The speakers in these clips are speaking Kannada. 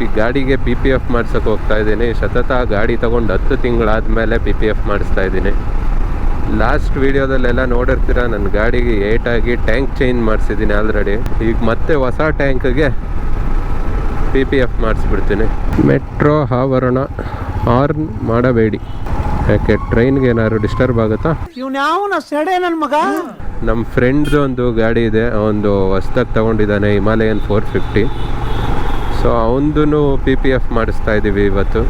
ಈ ಗಾಡಿಗೆ PPF ಮಾಡ್ಸೋಕೆ ಹೋಗ್ತಾ ಇದ್ದೀನಿ. ಸತತ ಗಾಡಿ ತೊಗೊಂಡು 10 ತಿಂಗಳಾದಮೇಲೆ PPF ಮಾಡಿಸ್ತಾ ಇದ್ದೀನಿ. ಲಾಸ್ಟ್ ವೀಡಿಯೋದಲ್ಲೆಲ್ಲ ನೋಡಿರ್ತೀರ ನನ್ನ ಗಾಡಿಗೆ ಏಟಾಗಿ ಟ್ಯಾಂಕ್ ಚೇಂಜ್ ಮಾಡಿಸಿದ್ದೀನಿ ಆಲ್ರೆಡಿ. ಈಗ ಮತ್ತೆ ಹೊಸ ಟ್ಯಾಂಕ್ಗೆ PPF ಮಾಡಿಸ್ಬಿಡ್ತೀನಿ. ಮೆಟ್ರೋ ಆವರಣ ಹಾರ್ನ್ ಮಾಡಬೇಡಿ. ಯಾಕೆ ಟ್ರೈನ್ಗೆ ಏನಾದ್ರು ಡಿಸ್ಟರ್ಬ್ ಆಗುತ್ತಾ? ನಮ್ಮ ಫ್ರೆಂಡ್ದು ಒಂದು ಗಾಡಿ ಇದೆ, ಒಂದು ಹೊಸ್ದಾಗಿ ತೊಗೊಂಡಿದ್ದಾನೆ, ಹಿಮಾಲಯನ್ 450. ಸೊ ಅವನದು PPF ಮಾಡಿಸ್ತಾ ಇದ್ದೀವಿ ಇವತ್ತು.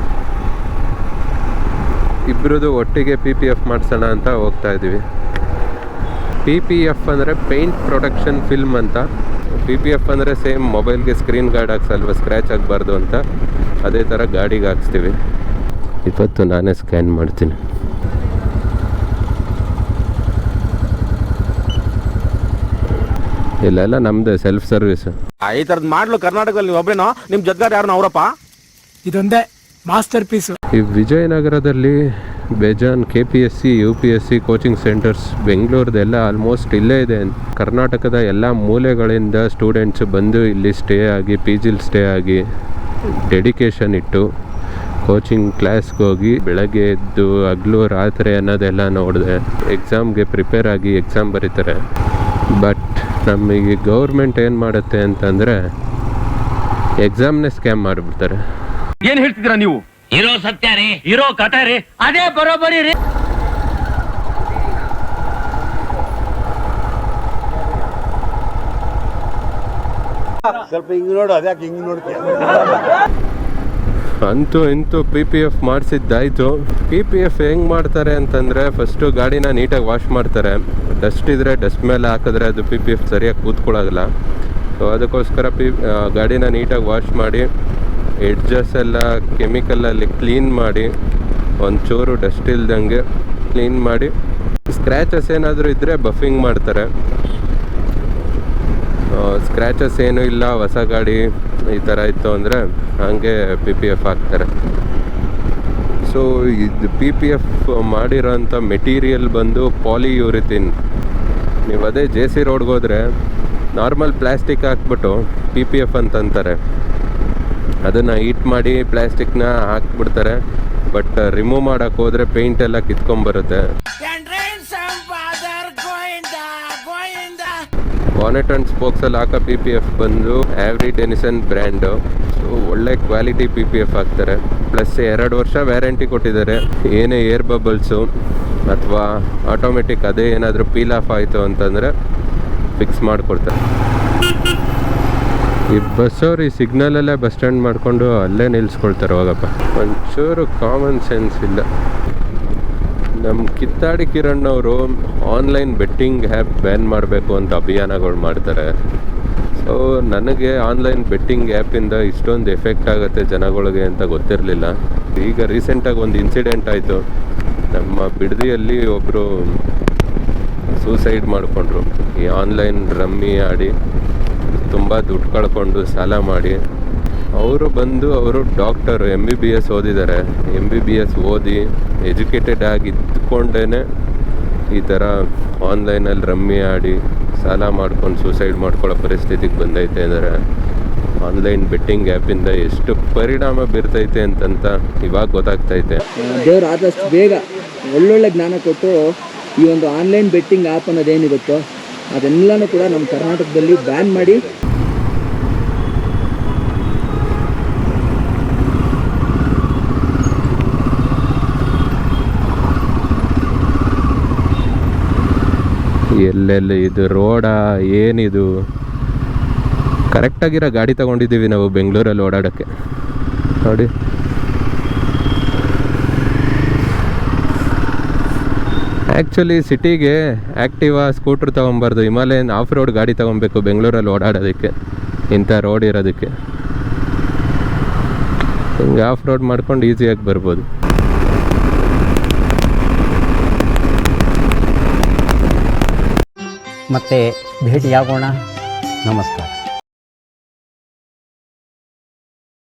ಇಬ್ಬರದು ಒಟ್ಟಿಗೆ PPF ಮಾಡಿಸೋಣ ಅಂತ ಹೋಗ್ತಾ ಇದ್ದೀವಿ. PPF ಅಂದರೆ ಪೇಂಟ್ ಪ್ರೊಟೆಕ್ಷನ್ ಫಿಲ್ಮ್ ಅಂತ. PPF ಅಂದರೆ ಸೇಮ್ ಮೊಬೈಲ್ಗೆ ಸ್ಕ್ರೀನ್ ಗಾರ್ಡ್ ಹಾಕ್ಸಲ್ವ, ಸ್ಕ್ರ್ಯಾಚ್ ಆಗಬಾರ್ದು ಅಂತ, ಅದೇ ಥರ ಗಾಡಿಗೆ ಹಾಕ್ಸ್ತೀವಿ. ಇವತ್ತು ನಾನೇ ಸ್ಕ್ಯಾನ್ ಮಾಡ್ತೀನಿ. ಇಲ್ಲೆಲ್ಲ ನಮ್ಮದೇ ಸೆಲ್ಫ್ ಸರ್ವಿಸ್. ಈ ಥರದ್ದು ಮಾಡ್ಲು ಕರ್ನಾಟಕದಲ್ಲಿ ಒಬ್ಬರೇನೋ, ನಿಮ್ಮ ಜೊತೆಗಾರ ಯಾರು ಅವರಪ್ಪ? ಇದೊಂದೇ ಮಾಸ್ಟರ್ ಪೀಸ್. ಈ ವಿಜಯನಗರದಲ್ಲಿ ಬೇಜಾನ್ KPSC UPSC ಕೋಚಿಂಗ್ ಸೆಂಟರ್ಸ್, ಬೆಂಗಳೂರದೆಲ್ಲ ಆಲ್ಮೋಸ್ಟ್ ಇಲ್ಲೇ ಇದೆ. ಕರ್ನಾಟಕದ ಎಲ್ಲ ಮೂಲೆಗಳಿಂದ ಸ್ಟೂಡೆಂಟ್ಸ್ ಬಂದು ಇಲ್ಲಿ ಸ್ಟೇ ಆಗಿ, PGಲಿ ಸ್ಟೇ ಆಗಿ, ಡೆಡಿಕೇಶನ್ ಇಟ್ಟು ಕೋಚಿಂಗ್ ಕ್ಲಾಸ್ಗೆ ಹೋಗಿ ಬೆಳಗ್ಗೆ ಎದ್ದು ಹಗಲು ರಾತ್ರಿ ಅನ್ನೋದೆಲ್ಲ ನೋಡಿದೆ. ಎಕ್ಸಾಮ್ಗೆ ಪ್ರಿಪೇರ್ ಆಗಿ ಎಕ್ಸಾಮ್ ಬರೀತಾರೆ. ಬಟ್ ನಮಗೆ ಗೌರ್ಮೆಂಟ್ ಏನು ಮಾಡುತ್ತೆ ಅಂತಂದರೆ ಎಕ್ಸಾಮ್ನೇ ಸ್ಕ್ಯಾಮ್ ಮಾಡಿಬಿಡ್ತಾರೆ. ಏನು ಹೇಳ್ತಿದ್ದೀರಾ ನೀವು? ಇರೋ ಸತ್ಯ ರೀ, ಇರೋ ಕಥೆ ರೀ, ಅದೇ ಬರೋಬ್ಬರಿ ರೀ. ಸ್ವಲ್ಪ ಹಿಂಗ್ ನೋಡು, ಅದ್ಯಾಕೆ ಹಿಂಗ್ ನೋಡ್ತೀಯ? ಅಂತೂ ಇಂತೂ PPF ಮಾಡಿಸಿದ್ದಾಯಿತು. PPF ಹೆಂಗೆ ಮಾಡ್ತಾರೆ ಅಂತಂದರೆ, ಫಸ್ಟು ಗಾಡಿನ ನೀಟಾಗಿ ವಾಶ್ ಮಾಡ್ತಾರೆ. ಡಸ್ಟ್ ಇದ್ದರೆ ಡಸ್ಟ್ ಮೇಲೆ ಹಾಕಿದ್ರೆ ಅದು PPF ಸರಿಯಾಗಿ ಕೂತ್ಕೊಳ್ಳೋಲ್ಲ. ಸೊ ಅದಕ್ಕೋಸ್ಕರ ಗಾಡಿನ ನೀಟಾಗಿ ವಾಶ್ ಮಾಡಿ, ಎಡ್ಜಸ್ ಎಲ್ಲ ಕೆಮಿಕಲಲ್ಲಿ ಕ್ಲೀನ್ ಮಾಡಿ, ಒಂಚೂರು ಡಸ್ಟ್ ಇಲ್ದಂಗೆ ಕ್ಲೀನ್ ಮಾಡಿ, ಸ್ಕ್ರ್ಯಾಚಸ್ ಏನಾದರೂ ಇದ್ದರೆ ಬಫಿಂಗ್ ಮಾಡ್ತಾರೆ. ಸ್ಕ್ರ್ಯಾಚಸ್ ಏನೂ ಇಲ್ಲ, ಹೊಸ ಗಾಡಿ ಈ ಥರ ಇತ್ತು ಅಂದರೆ ಹಾಗೆ PPF ಹಾಕ್ತಾರೆ. ಸೊ ಇದು PPF ಮಾಡಿರೋಂಥ ಮೆಟೀರಿಯಲ್ ಬಂದು ಪಾಲಿಯೂರಿಥಿನ್. ನೀವು ಅದೇ JC ರೋಡ್ಗೆ ಹೋದರೆ ನಾರ್ಮಲ್ ಪ್ಲ್ಯಾಸ್ಟಿಕ್ ಹಾಕ್ಬಿಟ್ಟು PPF ಅಂತಂತಾರೆ. ಅದನ್ನು ಹೀಟ್ ಮಾಡಿ ಪ್ಲ್ಯಾಸ್ಟಿಕ್ನ ಹಾಕ್ಬಿಡ್ತಾರೆ. ಬಟ್ ರಿಮೂವ್ ಮಾಡೋಕ್ಕೆ ಹೋದರೆ ಪೇಂಟ್ ಎಲ್ಲ ಕಿತ್ಕೊಂಬರುತ್ತೆ. ಬಾನೆಟ್ ಆ್ಯಂಡ್ ಸ್ಪೋಕ್ಸಲ್ಲಿ ಹಾಕೋ PPF ಬಂದು ಆವ್ರಿ ಡೆನಿಸನ್ ಬ್ರ್ಯಾಂಡು. ಸೊ ಒಳ್ಳೆ ಕ್ವಾಲಿಟಿ PPF ಹಾಕ್ತಾರೆ. ಪ್ಲಸ್ 2 ವರ್ಷ ವ್ಯಾರಂಟಿ ಕೊಟ್ಟಿದ್ದಾರೆ. ಏನೇ ಏರ್ ಬಬಲ್ಸು ಅಥವಾ ಆಟೋಮೆಟಿಕ್ ಅದೇ ಏನಾದರೂ ಪೀಲ್ ಆಫ್ ಆಯಿತು ಅಂತಂದರೆ ಫಿಕ್ಸ್ ಮಾಡಿಕೊಡ್ತಾರೆ. ಈ ಬಸ್ಸವ್ರು ಈ ಸಿಗ್ನಲಲ್ಲೇ ಬಸ್ ಸ್ಟ್ಯಾಂಡ್ ಮಾಡಿಕೊಂಡು ಅಲ್ಲೇ ನಿಲ್ಲಿಸ್ಕೊಳ್ತಾರೆ. ಹೋಗಪ್ಪ, ಒಂಚೂರು ಕಾಮನ್ ಸೆನ್ಸ್ ಇಲ್ಲ. ನಮ್ಮ ಕಿತ್ತಾಡಿ ಕಿರಣ್ ಅವರು ಆನ್ಲೈನ್ ಬೆಟ್ಟಿಂಗ್ ಆ್ಯಪ್ ಬ್ಯಾನ್ ಮಾಡಬೇಕು ಅಂತ ಅಭಿಯಾನಗಳು ಮಾಡ್ತಾರೆ. ಸೊ ನನಗೆ ಆನ್ಲೈನ್ ಬೆಟ್ಟಿಂಗ್ ಆ್ಯಪಿಂದ ಇಷ್ಟೊಂದು ಎಫೆಕ್ಟ್ ಆಗುತ್ತೆ ಜನಗಳಿಗೆ ಅಂತ ಗೊತ್ತಿರಲಿಲ್ಲ. ಈಗ ರೀಸೆಂಟಾಗಿ ಒಂದು ಇನ್ಸಿಡೆಂಟ್ ಆಯಿತು. ನಮ್ಮ ಬಿಡದಿಯಲ್ಲಿ ಒಬ್ಬರು ಸೂಸೈಡ್ ಮಾಡಿಕೊಂಡ್ರು. ಈ ಆನ್ಲೈನ್ ರಮ್ಮಿ ಆಡಿ ತುಂಬ ದುಡ್ಡು ಕಳ್ಕೊಂಡು ಸಾಲ ಮಾಡಿ. ಅವರು ಡಾಕ್ಟರ್ MBBS ಓದಿದ್ದಾರೆ. MBBS ಓದಿ ಎಜುಕೇಟೆಡ್ ಆಗಿದ್ದುಕೊಂಡೇ ಈ ಥರ ಆನ್ಲೈನಲ್ಲಿ ರಮ್ಮಿ ಆಡಿ ಸಾಲ ಮಾಡ್ಕೊಂಡು ಸೂಸೈಡ್ ಮಾಡ್ಕೊಳ್ಳೋ ಪರಿಸ್ಥಿತಿಗೆ ಬಂದೈತೆ. ಅಂದರೆ ಆನ್ಲೈನ್ ಬೆಟ್ಟಿಂಗ್ ಆ್ಯಪಿಂದ ಎಷ್ಟು ಪರಿಣಾಮ ಬೀರ್ತೈತೆ ಅಂತಂತ ಇವಾಗ ಗೊತ್ತಾಗ್ತೈತೆ. ದೇವರು ಆದಷ್ಟು ಬೇಗ ಒಳ್ಳೊಳ್ಳೆ ಜ್ಞಾನ ಕೊಟ್ಟು ಈ ಒಂದು ಆನ್ಲೈನ್ ಬೆಟ್ಟಿಂಗ್ ಆ್ಯಪ್ ಅನ್ನೋದೇನಿರುತ್ತೋ ಅದೆಲ್ಲನೂ ಕೂಡ ನಮ್ಮ ಕರ್ನಾಟಕದಲ್ಲಿ ಬ್ಯಾನ್ ಮಾಡಿ ಎಲ್ಲೆಲ್ಲಿ ಇದು ರೋಡಾ ಏನಿದು? ಕರೆಕ್ಟಾಗಿರೋ ಗಾಡಿ ತೊಗೊಂಡಿದ್ದೀವಿ ನಾವು ಬೆಂಗಳೂರಲ್ಲಿ ಓಡಾಡೋಕ್ಕೆ. ನೋಡಿ, ಆ್ಯಕ್ಚುಲಿ ಸಿಟಿಗೆ ಆ್ಯಕ್ಟಿವಾ ಸ್ಕೂಟ್ರ್ ತೊಗೊಬಾರ್ದು, ಹಿಮಾಲಯನ್ ಆಫ್ ರೋಡ್ ಗಾಡಿ ತೊಗೊಬೇಕು ಬೆಂಗಳೂರಲ್ಲಿ ಓಡಾಡೋದಕ್ಕೆ, ಇಂಥ ರೋಡ್ ಇರೋದಕ್ಕೆ. ಹಿಂಗೆ ಆಫ್ ರೋಡ್ ಮಾಡ್ಕೊಂಡು ಈಸಿಯಾಗಿ ಬರ್ಬೋದು. ಮತ್ತೆ ಭೇಟಿಯಾಗೋಣ. ನಮಸ್ಕಾರ.